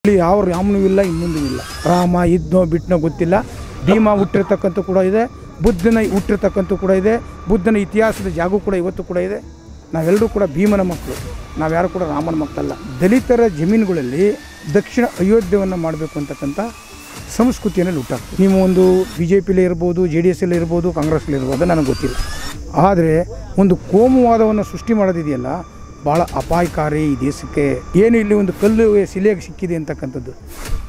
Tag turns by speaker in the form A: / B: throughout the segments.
A: ಇಲ್ಲಿ ಯಾವ ರಾಮನೂ ಇಲ್ಲ, ಇನ್ನೊಂದು ಇಲ್ಲ. ರಾಮ ಇದ್ನೋ ಬಿಟ್ಟನೋ ಗೊತ್ತಿಲ್ಲ. ಭೀಮ ಹುಟ್ಟಿರ್ತಕ್ಕಂಥ ಕೂಡ ಇದೆ, ಬುದ್ಧನ ಹುಟ್ಟಿರ್ತಕ್ಕಂಥ ಕೂಡ ಇದೆ, ಬುದ್ಧನ ಇತಿಹಾಸದ ಜಾಗ ಕೂಡ ಇವತ್ತು ಕೂಡ ಇದೆ. ನಾವೆಲ್ಲರೂ ಕೂಡ ಭೀಮನ ಮಕ್ಕಳು, ನಾವ್ಯಾರು ಕೂಡ ರಾಮನ ಮಕ್ಕಳಲ್ಲ. ದಲಿತರ ಜಮೀನುಗಳಲ್ಲಿ ದಕ್ಷಿಣ ಅಯೋಧ್ಯೆಯನ್ನು ಮಾಡಬೇಕು ಅಂತಕ್ಕಂಥ ಸಂಸ್ಕೃತಿಯನ್ನು ಹುಟ್ಟಾಗ್ತದೆ. ನೀವು ಒಂದು BJPಲೇ ಇರ್ಬೋದು, JDS ಇರ್ಬೋದು, ಕಾಂಗ್ರೆಸ್ಲಿ ಇರ್ಬೋದು, ನನಗೆ ಗೊತ್ತಿಲ್ಲ. ಆದರೆ ಒಂದು ಕೋಮುವಾದವನ್ನು ಸೃಷ್ಟಿ ಮಾಡೋದಿದೆಯಲ್ಲ, ಭಾಳ ಅಪಾಯಕಾರಿ ಈ ದೇಶಕ್ಕೆ. ಏನು ಇಲ್ಲಿ ಒಂದು ಕಲ್ಲು ಶಿಲೆಗೆ ಸಿಕ್ಕಿದೆ ಅಂತಕ್ಕಂಥದ್ದು,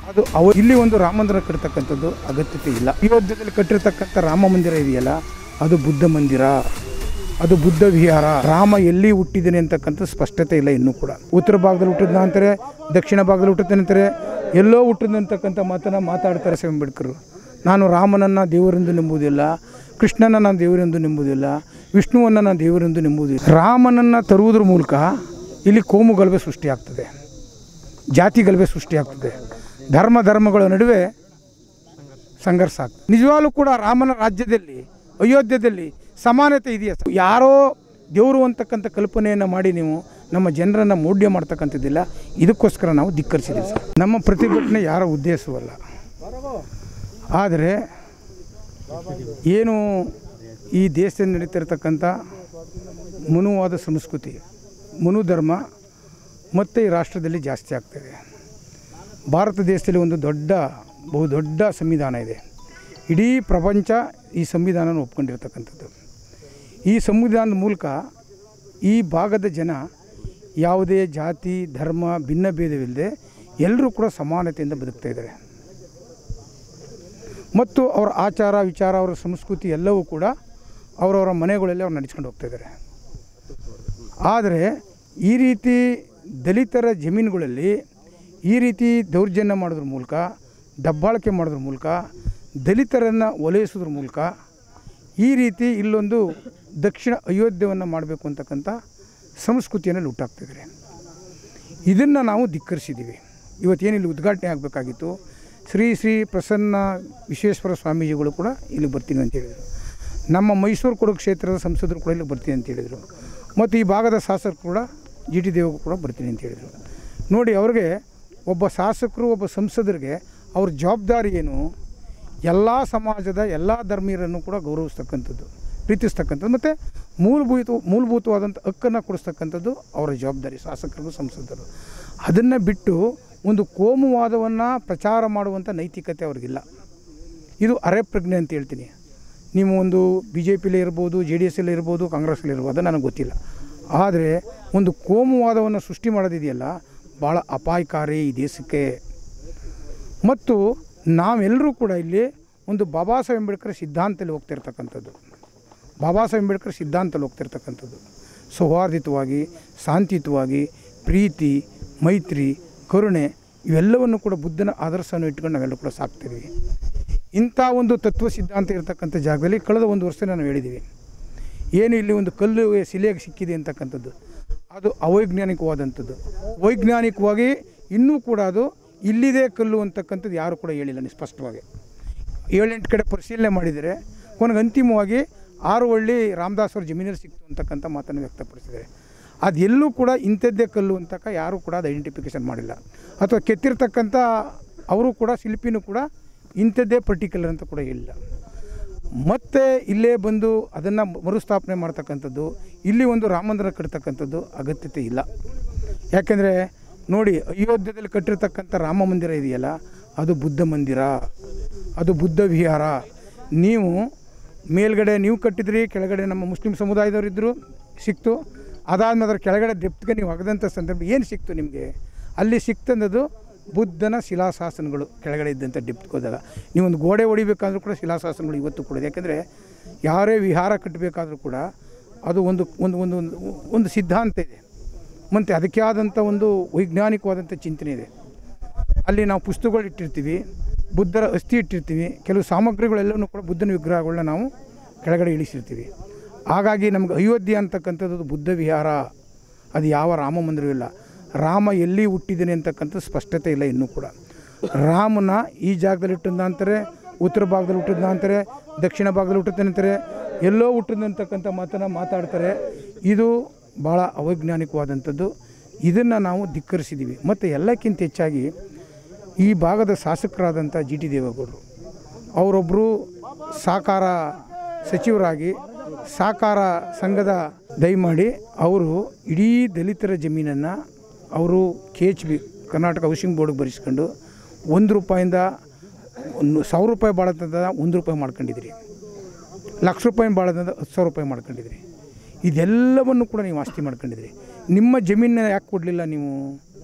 A: ಅದು ಇಲ್ಲಿ ಒಂದು ರಾಮ ಮಂದಿರ ಕಟ್ತಕ್ಕಂಥದ್ದು ಅಗತ್ಯತೆ ಇಲ್ಲ. ಅಯೋಧ್ಯೆಯಲ್ಲಿ ಕಟ್ಟಿರ್ತಕ್ಕಂಥ ರಾಮ ಮಂದಿರ ಇದೆಯಲ್ಲ, ಅದು ಬುದ್ಧ ಮಂದಿರ, ಅದು ಬುದ್ಧ ವಿಹಾರ. ರಾಮ ಎಲ್ಲಿ ಹುಟ್ಟಿದ್ದೇನೆ ಅಂತಕ್ಕಂಥ ಸ್ಪಷ್ಟತೆ ಇಲ್ಲ ಇನ್ನೂ ಕೂಡ. ಉತ್ತರ ಭಾಗದಲ್ಲಿ ಹುಟ್ಟಿದ್ನ ಅಂತಾರೆ, ದಕ್ಷಿಣ ಭಾಗದಲ್ಲಿ ಹುಟ್ಟಿದ್ದೇನೆ ಅಂತಾರೆ, ಎಲ್ಲೋ ಹುಟ್ಟಿದ ಅಂತಕ್ಕಂಥ ಮಾತನ್ನು ಮಾತಾಡ್ತಾರೆ ಅಂಬೇಡ್ಕರ್. ನಾನು ರಾಮನನ್ನು ದೇವರೆಂದು ನಂಬುವುದಿಲ್ಲ, ಕೃಷ್ಣನ ನಾನು ದೇವರೆಂದು ನಂಬುವುದಿಲ್ಲ, ವಿಷ್ಣುವನ್ನು ನಾನು ದೇವರೆಂದು ನಂಬುವುದಿಲ್ಲ. ರಾಮನನ್ನು ತರುವುದ್ರ ಮೂಲಕ ಇಲ್ಲಿ ಕೋಮು ಗಲಭೆ ಸೃಷ್ಟಿಯಾಗ್ತದೆ, ಜಾತಿ ಗಲಭೆ ಸೃಷ್ಟಿಯಾಗ್ತದೆ, ಧರ್ಮಗಳ ನಡುವೆ ಸಂಘರ್ಷ ಆಗ್ತದೆ. ನಿಜವಾಗ್ಲೂ ಕೂಡ ರಾಮನ ರಾಜ್ಯದಲ್ಲಿ, ಅಯೋಧ್ಯೆಯಲ್ಲಿ ಸಮಾನತೆ ಇದೆಯಾ? ಯಾರೋ ದೇವರು ಅಂತಕ್ಕಂಥ ಕಲ್ಪನೆಯನ್ನು ಮಾಡಿ ನೀವು ನಮ್ಮ ಜನರನ್ನು ಮೌಢ್ಯ ಮಾಡ್ತಕ್ಕಂಥದ್ದಿಲ್ಲ. ಇದಕ್ಕೋಸ್ಕರ ನಾವು ಧಿಕ್ಕರಿಸಿದ್ದೀವಿ ಸರ್. ನಮ್ಮ ಪ್ರತಿಭಟನೆ ಯಾರ ಉದ್ದೇಶವಲ್ಲ. ಆದರೆ ಏನು ಈ ದೇಶದಲ್ಲಿ ನಡೀತಿರ್ತಕ್ಕಂಥ ಮನುವಾದ ಸಂಸ್ಕೃತಿ, ಮನು ಧರ್ಮ ಮತ್ತು ಈ ರಾಷ್ಟ್ರದಲ್ಲಿ ಜಾಸ್ತಿ ಆಗ್ತಾಯಿದೆ. ಭಾರತ ದೇಶದಲ್ಲಿ ಒಂದು ಬಹುದೊಡ್ಡ ಸಂವಿಧಾನ ಇದೆ. ಇಡೀ ಪ್ರಪಂಚ ಈ ಸಂವಿಧಾನನ ಒಪ್ಕೊಂಡಿರ್ತಕ್ಕಂಥದ್ದು. ಈ ಸಂವಿಧಾನದ ಮೂಲಕ ಈ ಭಾಗದ ಜನ ಯಾವುದೇ ಜಾತಿ ಧರ್ಮ ಭಿನ್ನ ಭೇದವಿಲ್ಲದೆ ಎಲ್ಲರೂ ಕೂಡ ಸಮಾನತೆಯಿಂದ ಬದುಕ್ತಾ ಇದ್ದಾರೆ. ಮತ್ತು ಅವರ ಆಚಾರ ವಿಚಾರ, ಅವರ ಸಂಸ್ಕೃತಿ ಎಲ್ಲವೂ ಕೂಡ ಅವರವರ ಮನೆಗಳಲ್ಲಿ ಅವ್ರು ನಡೆಸ್ಕೊಂಡು ಹೋಗ್ತಾಯಿದ್ದಾರೆ. ಆದರೆ ಈ ರೀತಿ ದಲಿತರ ಜಮೀನುಗಳಲ್ಲಿ ಈ ರೀತಿ ದೌರ್ಜನ್ಯ ಮಾಡೋದ್ರ ಮೂಲಕ, ದಬ್ಬಾಳಿಕೆ ಮಾಡೋದ್ರ ಮೂಲಕ, ದಲಿತರನ್ನು ಒಲೈಸೋದ್ರ ಮೂಲಕ ಈ ರೀತಿ ಇಲ್ಲೊಂದು ದಕ್ಷಿಣ ಅಯೋಧ್ಯೆಯನ್ನು ಮಾಡಬೇಕು ಅಂತಕ್ಕಂಥ ಸಂಸ್ಕೃತಿಯನ್ನು ಹುಟ್ಟಾಗ್ತಿದ್ದಾರೆ. ಇದನ್ನು ನಾವು ಧಿಕ್ಕರಿಸಿದ್ದೀವಿ. ಇವತ್ತೇನು ಇಲ್ಲಿ ಉದ್ಘಾಟನೆ ಆಗಬೇಕಾಗಿತ್ತು, ಶ್ರೀ ಪ್ರಸನ್ನ ವಿಶ್ವೇಶ್ವರ ಸ್ವಾಮೀಜಿಗಳು ಕೂಡ ಇಲ್ಲಿ ಬರ್ತೀನಿ ಅಂತ ಹೇಳಿದರು. ನಮ್ಮ ಮೈಸೂರು ಕೊಡಗು ಕ್ಷೇತ್ರದ ಸಂಸದರು ಕೂಡ ಇಲ್ಲಿ ಬರ್ತೀನಿ ಅಂತ ಹೇಳಿದರು. ಮತ್ತು ಈ ಭಾಗದ ಶಾಸಕರು ಕೂಡ GT ದೇವೇಗೌಡರು ಕೂಡ ಬರ್ತೀನಿ ಅಂತ ಹೇಳಿದರು. ನೋಡಿ, ಅವ್ರಿಗೆ ಒಬ್ಬ ಶಾಸಕರು, ಒಬ್ಬ ಸಂಸದರಿಗೆ ಅವ್ರ ಜವಾಬ್ದಾರಿ ಏನು? ಎಲ್ಲ ಸಮಾಜದ ಎಲ್ಲ ಧರ್ಮೀಯರನ್ನು ಕೂಡ ಗೌರವಿಸ್ತಕ್ಕಂಥದ್ದು, ಪ್ರೀತಿಸ್ತಕ್ಕಂಥದ್ದು ಮತ್ತು ಮೂಲಭೂತವಾದಂಥ ಹಕ್ಕನ್ನು ಕೊಡಿಸ್ತಕ್ಕಂಥದ್ದು ಅವರ ಜವಾಬ್ದಾರಿ, ಶಾಸಕರಿಗೂ ಸಂಸದರು. ಅದನ್ನು ಬಿಟ್ಟು ಒಂದು ಕೋಮುವಾದವನ್ನು ಪ್ರಚಾರ ಮಾಡುವಂಥ ನೈತಿಕತೆ ಅವ್ರಿಗಿಲ್ಲ. ಇದು ಅರೆಪ್ರಜ್ಞೆ ಅಂತ ಹೇಳ್ತೀನಿ. ನೀವು ಒಂದು BJPಲೇ ಇರ್ಬೋದು, JDS ಇರ್ಬೋದು, ಕಾಂಗ್ರೆಸ್ಲಿ ಇರ್ಬೋದು, ನನಗೆ ಗೊತ್ತಿಲ್ಲ. ಆದರೆ ಒಂದು ಕೋಮುವಾದವನ್ನು ಸೃಷ್ಟಿ ಮಾಡೋದಿದೆಯಲ್ಲ, ಭಾಳ ಅಪಾಯಕಾರಿ ಈ ದೇಶಕ್ಕೆ. ಮತ್ತು ನಾವೆಲ್ಲರೂ ಕೂಡ ಇಲ್ಲಿ ಒಂದು ಬಾಬಾ ಸಾಹೇಬ್ ಅಂಬೇಡ್ಕರ್ ಸಿದ್ಧಾಂತದಲ್ಲಿ ಹೋಗ್ತಿರ್ತಕ್ಕಂಥದ್ದು, ಸೌಹಾರ್ದಿತವಾಗಿ, ಶಾಂತಿಯುತವಾಗಿ, ಪ್ರೀತಿ, ಮೈತ್ರಿ, ಕರುಣೆ ಇವೆಲ್ಲವನ್ನು ಕೂಡ ಬುದ್ಧನ ಆದರ್ಶವನ್ನು ಇಟ್ಕೊಂಡು ನಾವೆಲ್ಲರೂ ಕೂಡ ಸಾಕ್ತೀವಿ. ಇಂಥ ಒಂದು ತತ್ವ ಸಿದ್ಧಾಂತ ಇರತಕ್ಕಂಥ ಜಾಗದಲ್ಲಿ ಕಳೆದ ಒಂದು ವರ್ಷ ನಾವು ಹೇಳಿದ್ದೀವಿ, ಏನು ಇಲ್ಲಿ ಒಂದು ಕಲ್ಲು ಶಿಲೆಗೆ ಸಿಕ್ಕಿದೆ ಅಂತಕ್ಕಂಥದ್ದು, ಅದು ಅವೈಜ್ಞಾನಿಕವಾದಂಥದ್ದು. ವೈಜ್ಞಾನಿಕವಾಗಿ ಇನ್ನೂ ಕೂಡ ಅದು ಇಲ್ಲಿದೆ ಕಲ್ಲು ಅಂತಕ್ಕಂಥದ್ದು ಯಾರು ಕೂಡ ಹೇಳಿಲ್ಲ ಸ್ಪಷ್ಟವಾಗಿ. 7-8 ಕಡೆ ಪರಿಶೀಲನೆ ಮಾಡಿದರೆ ಕೊನೆಗೆ ಅಂತಿಮವಾಗಿ 6 ಹಳ್ಳಿ ರಾಮದಾಸವ್ರ ಜಮೀನಲ್ಲಿ ಸಿಕ್ತು ಅಂತಕ್ಕಂಥ ಮಾತನ್ನು ವ್ಯಕ್ತಪಡಿಸಿದ್ದಾರೆ. ಅದೆಲ್ಲೂ ಕೂಡ ಇಂಥದ್ದೇ ಕಲ್ಲು ಅಂತಕ್ಕ ಯಾರೂ ಕೂಡ ಅದು ಐಡೆಂಟಿಫಿಕೇಷನ್ ಮಾಡಿಲ್ಲ. ಅಥವಾ ಕೆತ್ತಿರ್ತಕ್ಕಂಥ ಅವರು ಕೂಡ, ಶಿಲ್ಪಿನೂ ಕೂಡ ಇಂಥದ್ದೇ ಪರ್ಟಿಕ್ಯುಲರ್ ಅಂತ ಕೂಡ ಹೇಳಿಲ್ಲ. ಮತ್ತು ಇಲ್ಲೇ ಬಂದು ಅದನ್ನು ಮರುಸ್ಥಾಪನೆ ಮಾಡ್ತಕ್ಕಂಥದ್ದು, ಇಲ್ಲಿ ಒಂದು ರಾಮ ಮಂದಿರ ಕಟ್ತಕ್ಕಂಥದ್ದು ಅಗತ್ಯತೆ ಇಲ್ಲ. ಯಾಕೆಂದರೆ ನೋಡಿ, ಅಯೋಧ್ಯೆಯಲ್ಲಿ ಕಟ್ಟಿರ್ತಕ್ಕಂಥ ರಾಮ ಮಂದಿರ ಇದೆಯಲ್ಲ, ಅದು ಬುದ್ಧ ಮಂದಿರ, ಅದು ಬುದ್ಧ ವಿಹಾರ. ನೀವು ಮೇಲ್ಗಡೆ ನೀವು ಕಟ್ಟಿದ್ರಿ, ಕೆಳಗಡೆ ನಮ್ಮ ಮುಸ್ಲಿಂ ಸಮುದಾಯದವರಿದ್ದರು, ಸಿಕ್ತು. ಅದಾದಮೇಲೆ ಅದರ ಕೆಳಗಡೆ ಡೆಪ್ತ್ಗೆ ನೀವು ಒಗೆದಂಥ ಸಂದರ್ಭ ಏನು ಸಿಕ್ತು ನಿಮಗೆ? ಅಲ್ಲಿ ಸಿಕ್ತಂಥದ್ದು ಬುದ್ಧನ ಶಿಲಾಶಾಸನಗಳು ಕೆಳಗಡೆ ಇದ್ದಂಥ ಡೆಪ್ತ್ಗೆ ಹೋದಾಗ. ನೀವೊಂದು ಗೋಡೆ ಹೊಡಿಬೇಕಾದ್ರೂ ಕೂಡ ಶಿಲಾಶಾಸನಗಳು ಇವತ್ತು ಕೂಡ. ಯಾಕೆಂದರೆ ಯಾರೇ ವಿಹಾರ ಕಟ್ಟಬೇಕಾದ್ರೂ ಕೂಡ ಅದು ಒಂದು ಒಂದು ಒಂದು ಒಂದು ಸಿದ್ಧಾಂತ ಇದೆ, ಮತ್ತು ಅದಕ್ಕೆ ಆದಂಥ ಒಂದು ವೈಜ್ಞಾನಿಕವಾದಂಥ ಚಿಂತನೆ ಇದೆ. ಅಲ್ಲಿ ನಾವು ಪುಸ್ತಕಗಳು ಇಟ್ಟಿರ್ತೀವಿ, ಬುದ್ಧರ ಅಸ್ಥಿ ಇಟ್ಟಿರ್ತೀವಿ, ಕೆಲವು ಸಾಮಗ್ರಿಗಳೆಲ್ಲವೂ ಕೂಡ ಬುದ್ಧನ ವಿಗ್ರಹಗಳನ್ನ ನಾವು ಕೆಳಗಡೆ ಇಳಿಸಿರ್ತೀವಿ. ಹಾಗಾಗಿ ನಮ್ಗೆ ಅಯೋಧ್ಯೆ ಅಂತಕ್ಕಂಥದ್ದು ಬುದ್ಧ ವಿಹಾರ, ಅದು ಯಾವ ರಾಮ ಮಂದಿರವಿಲ್ಲ. ರಾಮ ಎಲ್ಲಿ ಹುಟ್ಟಿದ್ದೇನೆ ಅಂತಕ್ಕಂಥ ಸ್ಪಷ್ಟತೆ ಇಲ್ಲ ಇನ್ನೂ ಕೂಡ. ರಾಮನ ಈ ಜಾಗದಲ್ಲಿ ಹುಟ್ಟಿದ್ನ ಅಂತಾರೆ, ಉತ್ತರ ಭಾಗದಲ್ಲಿ ಹುಟ್ಟಿದ್ನ ಅಂತಾರೆ, ದಕ್ಷಿಣ ಭಾಗದಲ್ಲಿ ಹುಟ್ಟಿದ್ದೇನೆ ಅಂತಾರೆ, ಎಲ್ಲೋ ಹುಟ್ಟಿದ ಅಂತಕ್ಕಂಥ ಮಾತನ್ನು ಮಾತಾಡ್ತಾರೆ. ಇದು ಭಾಳ ಅವೈಜ್ಞಾನಿಕವಾದಂಥದ್ದು. ಇದನ್ನು ನಾವು ಧಿಕ್ಕರಿಸಿದ್ದೀವಿ. ಮತ್ತು ಎಲ್ಲಕ್ಕಿಂತ ಹೆಚ್ಚಾಗಿ ಈ ಭಾಗದ ಶಾಸಕರಾದಂಥ ಜಿ ಟಿ ದೇವೇಗೌಡರು ಅವರೊಬ್ಬರು ಸಹಕಾರ ಸಚಿವರಾಗಿ ಸಹಕಾರ ಸಂಘದ ದಯಮಾಡಿ ಅವರು ಇಡೀ ದಲಿತರ ಜಮೀನನ್ನು ಅವರು KHB ಕರ್ನಾಟಕ ಹೌಸಿಂಗ್ ಬೋರ್ಡ್ಗೆ ಬರೆಸ್ಕೊಂಡು 1 ರೂಪಾಯಿಂದ 1,000 ರೂಪಾಯಿ ಬಾಳತಂದ 1 ರೂಪಾಯಿ ಮಾಡ್ಕೊಂಡಿದ್ರಿ, ಲಕ್ಷ ರೂಪಾಯಿ ಬಾಳತಂದ 10,000 ರೂಪಾಯಿ ಮಾಡ್ಕೊಂಡಿದ್ರಿ. ಇದೆಲ್ಲವನ್ನು ಕೂಡ ನೀವು ಆಸ್ತಿ ಮಾಡ್ಕೊಂಡಿದ್ರಿ. ನಿಮ್ಮ ಜಮೀನನ್ನ ಯಾಕೆ ಕೊಡಲಿಲ್ಲ, ನೀವು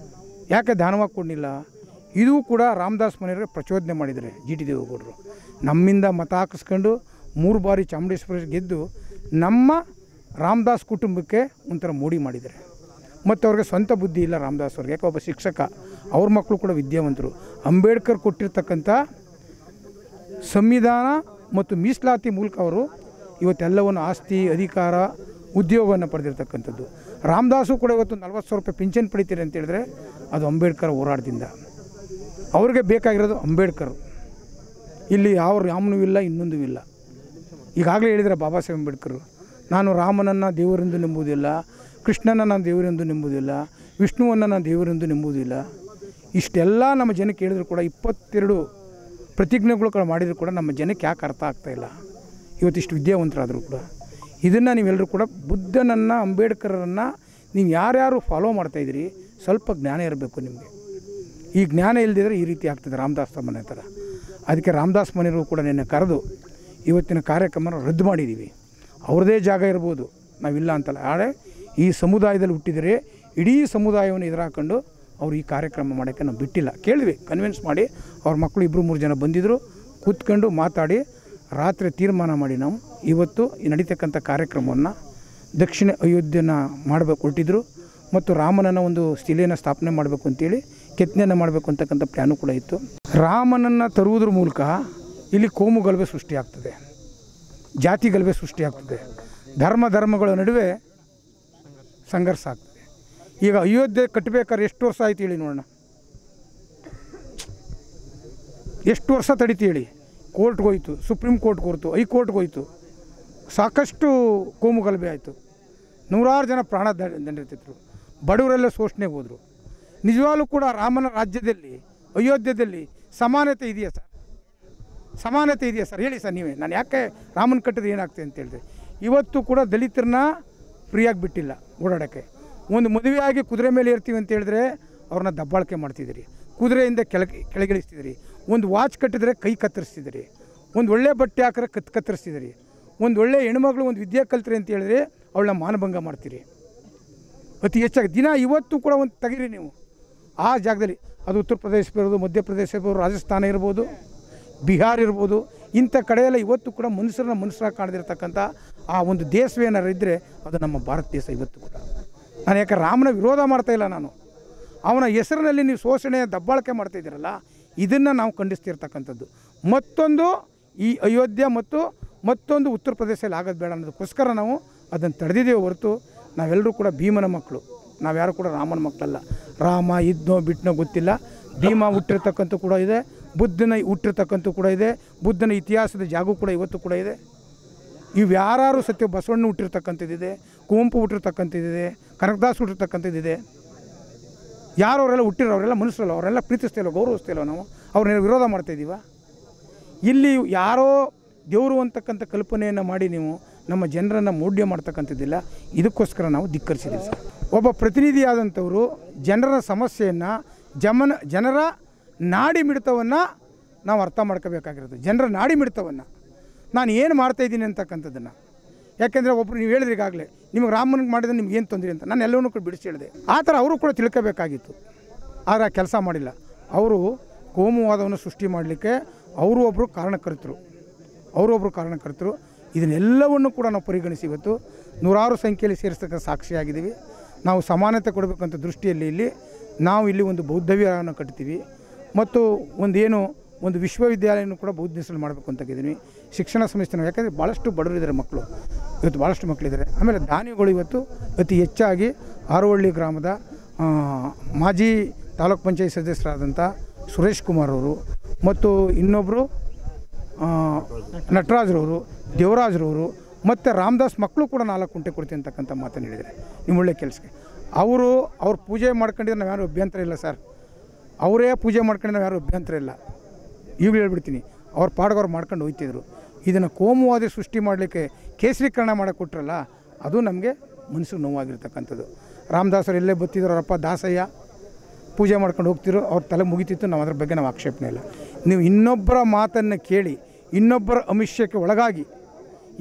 A: ಯಾಕೆ ದಾನವಾಗಿ ಕೊಡಲಿಲ್ಲ? ಇದು ಕೂಡ ರಾಮದಾಸ್ ಮನೆಯವರಿಗೆ ಪ್ರಚೋದನೆ ಮಾಡಿದ್ದಾರೆ ಜಿ ಟಿ ದೇವೇಗೌಡರು. ನಮ್ಮಿಂದ ಮತ ಹಾಕಿಸ್ಕೊಂಡು 3 ಬಾರಿ ಚಾಮುಂಡೇಶ್ವರಿ ಗೆದ್ದು ನಮ್ಮ ರಾಮದಾಸ್ ಕುಟುಂಬಕ್ಕೆ ಒಂಥರ ಮೋಡಿ ಮಾಡಿದ್ದಾರೆ. ಮತ್ತು ಅವ್ರಿಗೆ ಸ್ವಂತ ಬುದ್ಧಿ ಇಲ್ಲ ರಾಮದಾಸ್ ಅವ್ರಿಗೆ. ಯಾಕೆ ಒಬ್ಬ ಶಿಕ್ಷಕ, ಅವ್ರ ಮಕ್ಕಳು ಕೂಡ ವಿದ್ಯಾವಂತರು. ಅಂಬೇಡ್ಕರ್ ಕೊಟ್ಟಿರ್ತಕ್ಕಂಥ ಸಂವಿಧಾನ ಮತ್ತು ಮೀಸಲಾತಿ ಮೂಲಕ ಅವರು ಇವತ್ತೆಲ್ಲವನ್ನು ಆಸ್ತಿ, ಅಧಿಕಾರ, ಉದ್ಯೋಗವನ್ನು ಪಡೆದಿರ್ತಕ್ಕಂಥದ್ದು. ರಾಮದಾಸು ಕೂಡ ಇವತ್ತು 40,000 ರೂಪಾಯಿ ಪಿಂಚಣಿ ಪಡಿತೀರಿ ಅಂತ ಹೇಳಿದ್ರೆ ಅದು ಅಂಬೇಡ್ಕರ್ ಹೋರಾಟದಿಂದ. ಅವ್ರಿಗೆ ಬೇಕಾಗಿರೋದು ಅಂಬೇಡ್ಕರ್. ಇಲ್ಲಿ ಯಾವ ರಾಮನೂ ಇಲ್ಲ, ಇನ್ನೊಂದೂ ಇಲ್ಲ. ಈಗಾಗಲೇ ಹೇಳಿದರೆ ಬಾಬಾ ಸಾಹೇಬ್ ಅಂಬೇಡ್ಕರ್, ನಾನು ರಾಮನನ್ನು ದೇವರೆಂದು ನಂಬುವುದಿಲ್ಲ, ಕೃಷ್ಣನ ನಾನು ದೇವರೆಂದು ನಂಬುವುದಿಲ್ಲ, ವಿಷ್ಣುವನ್ನು ನಾನು ದೇವರೆಂದು ನಂಬುವುದಿಲ್ಲ. ಇಷ್ಟೆಲ್ಲ ನಮ್ಮ ಜನಕ್ಕೆ ಹೇಳಿದ್ರು ಕೂಡ 22 ಪ್ರತಿಜ್ಞೆಗಳು ಮಾಡಿದರೂ ಕೂಡ ನಮ್ಮ ಜನಕ್ಕೆ ಯಾಕೆ ಅರ್ಥ ಆಗ್ತಾಯಿಲ್ಲ? ಇವತ್ತಿಷ್ಟು ವಿದ್ಯಾವಂತರಾದರೂ ಕೂಡ ಇದನ್ನು ನೀವೆಲ್ಲರೂ ಕೂಡ ಬುದ್ಧನನ್ನು, ಅಂಬೇಡ್ಕರನ್ನು ನೀವು ಯಾರ್ಯಾರು ಫಾಲೋ ಮಾಡ್ತಾಯಿದ್ದೀರಿ, ಸ್ವಲ್ಪ ಜ್ಞಾನ ಇರಬೇಕು ನಿಮಗೆ. ಈ ಜ್ಞಾನ ಇಲ್ಲದಿದ್ದರೆ ಈ ರೀತಿ ಆಗ್ತದೆ ರಾಮದಾಸ್ ಮನೆ ಥರ. ಅದಕ್ಕೆ ರಾಮದಾಸ್ ಮನೆಯವರು ಕೂಡ ನಿನ್ನೆ ಕರೆದು ಇವತ್ತಿನ ಕಾರ್ಯಕ್ರಮ ರದ್ದು ಮಾಡಿದ್ದೀವಿ. ಅವ್ರದ್ದೇ ಜಾಗ ಇರ್ಬೋದು, ನಾವಿಲ್ಲ ಅಂತಲ್ಲ. ಆದರೆ ಈ ಸಮುದಾಯದಲ್ಲಿ ಹುಟ್ಟಿದರೆ ಇಡೀ ಸಮುದಾಯವನ್ನು ಎದುರಾಕೊಂಡು ಅವರು ಈ ಕಾರ್ಯಕ್ರಮ ಮಾಡೋಕ್ಕೆ ನಾವು ಬಿಟ್ಟಿಲ್ಲ. ಕೇಳಿದ್ವಿ, ಕನ್ವಿನ್ಸ್ ಮಾಡಿ ಅವ್ರ ಮಕ್ಕಳು 2-3 ಜನ ಬಂದಿದ್ದರು, ಕೂತ್ಕೊಂಡು ಮಾತಾಡಿ ರಾತ್ರಿ ತೀರ್ಮಾನ ಮಾಡಿ ನಾವು ಇವತ್ತು ಈ ನಡೀತಕ್ಕಂಥ ಕಾರ್ಯಕ್ರಮವನ್ನು ದಕ್ಷಿಣ ಅಯೋಧ್ಯೆಯನ್ನು ಮಾಡಬೇಕು ಹೊರಟಿದ್ರು. ಮತ್ತು ರಾಮನನ್ನು ಒಂದು ಶಿಲೆಯನ್ನು ಸ್ಥಾಪನೆ ಮಾಡಬೇಕು ಅಂತೇಳಿ ಕೆತ್ತನೆಯನ್ನು ಮಾಡಬೇಕು ಅಂತಕ್ಕಂಥ ಪ್ಲ್ಯಾನು ಕೂಡ ಇತ್ತು. ರಾಮನನ್ನು ತರುವುದ್ರ ಮೂಲಕ ಇಲ್ಲಿ ಕೋಮು ಗಲಭೆ ಸೃಷ್ಟಿಯಾಗ್ತದೆ, ಜಾತಿ ಗಲಭೆ ಸೃಷ್ಟಿಯಾಗ್ತದೆ, ಧರ್ಮಗಳ ನಡುವೆ ಸಂಘರ್ಷ ಆಗ್ತದೆ. ಈಗ ಅಯೋಧ್ಯೆ ಕಟ್ಟಬೇಕಾದ್ರೆ ಎಷ್ಟು ವರ್ಷ ಆಯ್ತು ಹೇಳಿ ನೋಡೋಣ, ಎಷ್ಟು ವರ್ಷ ತಡೀತಿ ಹೇಳಿ? ಕೋರ್ಟ್ಗೆ ಹೋಯ್ತು, ಸುಪ್ರೀಂ ಕೋರ್ಟ್ಗೆ ಹೋಯ್ತು, ಹೈಕೋರ್ಟ್ಗೆ ಹೋಯ್ತು, ಸಾಕಷ್ಟು ಕೋಮು ಗಲಭೆ ಆಯಿತು, 100 ಜನ ಪ್ರಾಣ ದಂಡಿರ್ತಿದ್ರು, ಬಡವರೆಲ್ಲ ಶೋಷಣೆಗೆ ಹೋದರು. ನಿಜವಾಗ್ಲೂ ಕೂಡ ರಾಮನ ರಾಜ್ಯದಲ್ಲಿ, ಅಯೋಧ್ಯೆಯಲ್ಲಿ ಸಮಾನತೆ ಇದೆಯಾ ಸರ್? ಸಮಾನತೆ ಇದೆಯಾ ಸರ್? ಹೇಳಿ ಸರ್ ನೀವೇ. ನಾನು ಯಾಕೆ ರಾಮನ ಕಟ್ಟಿದ್ರೆ ಏನಾಗ್ತದೆ ಅಂತ ಹೇಳಿದೆ. ಇವತ್ತು ಕೂಡ ದಲಿತರನ್ನ ಫ್ರೀಯಾಗಿ ಬಿಟ್ಟಿಲ್ಲ ಓಡಾಡೋಕ್ಕೆ. ಒಂದು ಮದುವೆಯಾಗಿ ಕುದುರೆ ಮೇಲೆ ಇರ್ತೀವಿ ಅಂತ ಹೇಳಿದ್ರೆ ಅವ್ರನ್ನ ದಬ್ಬಾಳಿಕೆ ಮಾಡ್ತಿದ್ದೀರಿ, ಕುದುರೆಯಿಂದ ಕೆಳಗಿಳಿಸ್ತಿದ್ದೀರಿ. ಒಂದು ವಾಚ್ ಕಟ್ಟಿದ್ರೆ ಕೈ ಕತ್ತರಿಸ್ತಿದ್ದೀರಿ, ಒಂದು ಒಳ್ಳೆ ಬಟ್ಟೆ ಹಾಕಿದ್ರೆ ಕತ್ತರಿಸ್ತಿದ್ದೀರಿ, ಒಂದು ಒಳ್ಳೆ ಹೆಣ್ಮಗಳು ಒಂದು ವಿದ್ಯೆ ಕಲ್ತ್ರಿ ಅಂತ ಹೇಳಿದ್ರೆ ಅವಳನ್ನ ಮಾನಭಂಗ ಮಾಡ್ತೀರಿ. ಅತಿ ಹೆಚ್ಚಾಗಿ ದಿನ ಇವತ್ತು ಕೂಡ ಒಂದು ತೆಗೀರಿ ನೀವು ಆ ಜಾಗದಲ್ಲಿ. ಅದು ಉತ್ತರ ಪ್ರದೇಶ ಇರ್ಬೋದು, ಮಧ್ಯಪ್ರದೇಶ ಇರ್ಬೋದು, ರಾಜಸ್ಥಾನ ಇರ್ಬೋದು, ಬಿಹಾರ್ ಇರ್ಬೋದು. ಇಂಥ ಕಡೆಯೆಲ್ಲ ಇವತ್ತು ಕೂಡ ಮನುಷ್ಯರಾಗಿ ಕಾಣದಿರ್ತಕ್ಕಂಥ ಆ ಒಂದು ದೇಶವೇನಾರು ಇದ್ದರೆ ಅದು ನಮ್ಮ ಭಾರತ ದೇಶ ಇವತ್ತು ಕೂಡ. ನಾನು ಯಾಕೆ ರಾಮನ ವಿರೋಧ ಮಾಡ್ತಾಯಿಲ್ಲ, ನಾನು ಅವನ ಹೆಸರಿನಲ್ಲಿ ನೀವು ಶೋಷಣೆ ದಬ್ಬಾಳಿಕೆ ಮಾಡ್ತಾಯಿದ್ದೀರಲ್ಲ, ಇದನ್ನು ನಾವು ಖಂಡಿಸ್ತಿರ್ತಕ್ಕಂಥದ್ದು. ಮತ್ತೊಂದು ಈ ಅಯೋಧ್ಯೆ ಮತ್ತು ಮತ್ತೊಂದು ಉತ್ತರ ಪ್ರದೇಶದಲ್ಲಿ ಆಗೋದು ಬೇಡ ಅನ್ನೋದಕ್ಕೋಸ್ಕರ ನಾವು ಅದನ್ನು ತಡೆದಿದ್ದೇವೆ ಹೊರತು ನಾವೆಲ್ಲರೂ ಕೂಡ ಭೀಮನ ಮಕ್ಕಳು, ನಾವ್ಯಾರು ಕೂಡ ರಾಮನ ಮಕ್ಕಳಲ್ಲ. ರಾಮ ಇದ್ನೋ ಬಿಟ್ಟನೋ ಗೊತ್ತಿಲ್ಲ, ಭೀಮ ಹುಟ್ಟಿರ್ತಕ್ಕಂಥ ಕೂಡ ಇದೆ, ಬುದ್ಧನ ಹುಟ್ಟಿರ್ತಕ್ಕಂಥ ಕೂಡ ಇದೆ, ಬುದ್ಧನ ಇತಿಹಾಸದ ಜಾಗ ಕೂಡ ಇವತ್ತು ಕೂಡ ಇದೆ. ಇವು ಯಾರು ಸತ್ಯ ಬಸವಣ್ಣ ಹುಟ್ಟಿರ್ತಕ್ಕಂಥದ್ದಿದೆ, ಕುವೆಂಪು ಹುಟ್ಟಿರ್ತಕ್ಕಂಥದ್ದಿದೆ, ಕನಕದಾಸ್ ಹುಟ್ಟಿರ್ತಕ್ಕಂಥದ್ದಿದೆ. ಯಾರು ಅವರೆಲ್ಲ ಹುಟ್ಟಿರೋ ಅವರೆಲ್ಲ ಮನುಷ್ಯರಲ್ಲ, ಅವರೆಲ್ಲ ಪ್ರೀತಿಸ್ತಿಲ್ಲ, ಗೌರವಿಸ್ತಿಲ್ಲ. ನಾವು ಅವ್ರನ್ನ ವಿರೋಧ ಮಾಡ್ತಾಯಿದ್ದೀವ? ಇಲ್ಲಿ ಯಾರೋ ದೇವರು ಅಂತಕ್ಕಂಥ ಕಲ್ಪನೆಯನ್ನು ಮಾಡಿ ನೀವು ನಮ್ಮ ಜನರನ್ನು ಮೌಢ್ಯ ಮಾಡ್ತಕ್ಕಂಥದ್ದಿಲ್ಲ. ಇದಕ್ಕೋಸ್ಕರ ನಾವು ಧಿಕ್ಕರಿಸಿದ್ದೀವಿ ಸರ್. ಒಬ್ಬ ಪ್ರತಿನಿಧಿಯಾದಂಥವರು ಜನರ ಸಮಸ್ಯೆಯನ್ನು, ಜನರ ನಾಡಿ ಮಿಡಿತವನ್ನು ನಾವು ಅರ್ಥ ಮಾಡ್ಕೋಬೇಕಾಗಿರೋದು. ಜನರ ನಾಡಿ ಮಿಡಿತವನ್ನು ನಾನು ಏನು ಮಾಡ್ತಾಯಿದ್ದೀನಿ ಅಂತಕ್ಕಂಥದ್ದನ್ನು. ಯಾಕೆಂದರೆ ಒಬ್ಬರು ನೀವು ಹೇಳಿದ್ರೆ ಈಗಾಗಲೇ ನಿಮಗೆ ರಾಮನಿಗೆ ಮಾಡಿದ್ರೆ ನಿಮ್ಗೆ ಏನು ತೊಂದರೆ ಅಂತ ನಾನು ಎಲ್ಲವನ್ನೂ ಕೂಡ ಬಿಡಿಸಿ ಹೇಳಿದೆ. ಆ ಥರ ಅವರು ಕೂಡ ತಿಳ್ಕೋಬೇಕಾಗಿತ್ತು, ಆದರೆ ಆ ಕೆಲಸ ಮಾಡಿಲ್ಲ. ಅವರು ಕೋಮುವಾದವನ್ನು ಸೃಷ್ಟಿ ಮಾಡಲಿಕ್ಕೆ ಅವರು ಒಬ್ಬರು ಕಾರಣಕರ್ತರು. ಇದನ್ನೆಲ್ಲವನ್ನು ಕೂಡ ನಾವು ಪರಿಗಣಿಸಿ ಇವತ್ತು 100 ಸಂಖ್ಯೆಯಲ್ಲಿ ಸೇರಿಸ್ತಕ್ಕ ಸಾಕ್ಷಿಯಾಗಿದ್ದೀವಿ. ನಾವು ಸಮಾನತೆ ಕೊಡಬೇಕಂತ ದೃಷ್ಟಿಯಲ್ಲಿ ನಾವು ಇಲ್ಲಿ ಒಂದು ಬೌದ್ಧ ವಿಹಾರವನ್ನು ಕಟ್ತೀವಿ ಮತ್ತು ಒಂದು ವಿಶ್ವವಿದ್ಯಾಲಯನೂ ಕೂಡ ಬೌದ್ಧ ದೇಶದಲ್ಲಿ ಮಾಡಬೇಕು ಅಂತ ಇದ್ದೀವಿ. ಶಿಕ್ಷಣ ಸಂಸ್ಥೆ, ಯಾಕೆಂದರೆ ಭಾಳಷ್ಟು ಬಡವರಿದ್ದಾರೆ ಮಕ್ಕಳು, ಇವತ್ತು ಭಾಳಷ್ಟು ಮಕ್ಕಳಿದ್ದಾರೆ. ಆಮೇಲೆ ದಾನಿಗಳು ಇವತ್ತು ಅತಿ ಹೆಚ್ಚಾಗಿ ಹಾರೋಹಳ್ಳಿ ಗ್ರಾಮದ ಮಾಜಿ ತಾಲೂಕ್ ಪಂಚಾಯತ್ ಸದಸ್ಯರಾದಂಥ ಸುರೇಶ್ ಕುಮಾರ್ ಅವರು ಮತ್ತು ಇನ್ನೊಬ್ಬರು ನಟರಾಜ್ರವರು, ದೇವರಾಜ್ರವರು ಮತ್ತು ರಾಮದಾಸ್ ಮಕ್ಕಳು ಕೂಡ 4 ಕುಂಟೆ ಕೊಡ್ತೀನಿ ಅಂತಕ್ಕಂಥ ಮಾತನ್ನು ಹೇಳಿದ್ದಾರೆ. ನಿಮ್ಮ ಒಳ್ಳೆ ಕೆಲಸಕ್ಕೆ ಅವ್ರ ಪೂಜೆ ಮಾಡ್ಕೊಂಡಿದ್ರೆ ನಾವ್ಯಾರು ಅಭ್ಯಂತರ ಇಲ್ಲ ಸರ್. ಅವರೇ ಪೂಜೆ ಮಾಡ್ಕೊಂಡು ನಾವು ಯಾರು ಅಭ್ಯಂತರ ಇಲ್ಲ. ಈಗಲೂ ಹೇಳ್ಬಿಡ್ತೀನಿ, ಅವ್ರ ಪಾಡ್ಗವ್ರು ಮಾಡ್ಕೊಂಡು ಹೋಗ್ತಿದ್ರು. ಇದನ್ನು ಕೋಮುವಾದಿ ಸೃಷ್ಟಿ ಮಾಡಲಿಕ್ಕೆ ಕೇಸರೀಕರಣ ಮಾಡೋಕ್ಕೆ ಕೊಟ್ಟರಲ್ಲ, ಅದು ನಮಗೆ ಮನಸ್ಸಿಗೆ ನೋವಾಗಿರ್ತಕ್ಕಂಥದ್ದು. ರಾಮದಾಸರು ಎಲ್ಲೇ ಬತ್ತಿದ್ರು, ಅವರಪ್ಪ ದಾಸಯ್ಯ ಪೂಜೆ ಮಾಡ್ಕೊಂಡು ಹೋಗ್ತಿರೋ, ಅವ್ರ ತಲೆ ಮುಗಿತಿತ್ತು. ನಾವು ಅದ್ರ ಬಗ್ಗೆ ನಾವು ಆಕ್ಷೇಪಣೆ ಇಲ್ಲ. ನೀವು ಇನ್ನೊಬ್ಬರ ಮಾತನ್ನು ಕೇಳಿ, ಇನ್ನೊಬ್ಬರ ಅಮಿಷಕ್ಕೆ ಒಳಗಾಗಿ,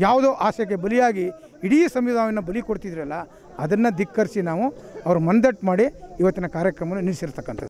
A: ಯಾವುದೋ ಆಸೆಗೆ ಬಲಿಯಾಗಿ ಇಡೀ ಸಂವಿಧಾನವನ್ನು ಬಲಿ ಕೊಡ್ತಿದ್ರಲ್ಲ, ಅದನ್ನು ಧಿಕ್ಕರಿಸಿ ನಾವು ಅವ್ರ ಮಂದಟ್ಟು ಮಾಡಿ ಇವತ್ತಿನ ಕಾರ್ಯಕ್ರಮವನ್ನು ನಿಲ್ಲಿಸಿರ್ತಕ್ಕಂಥದ್ದು.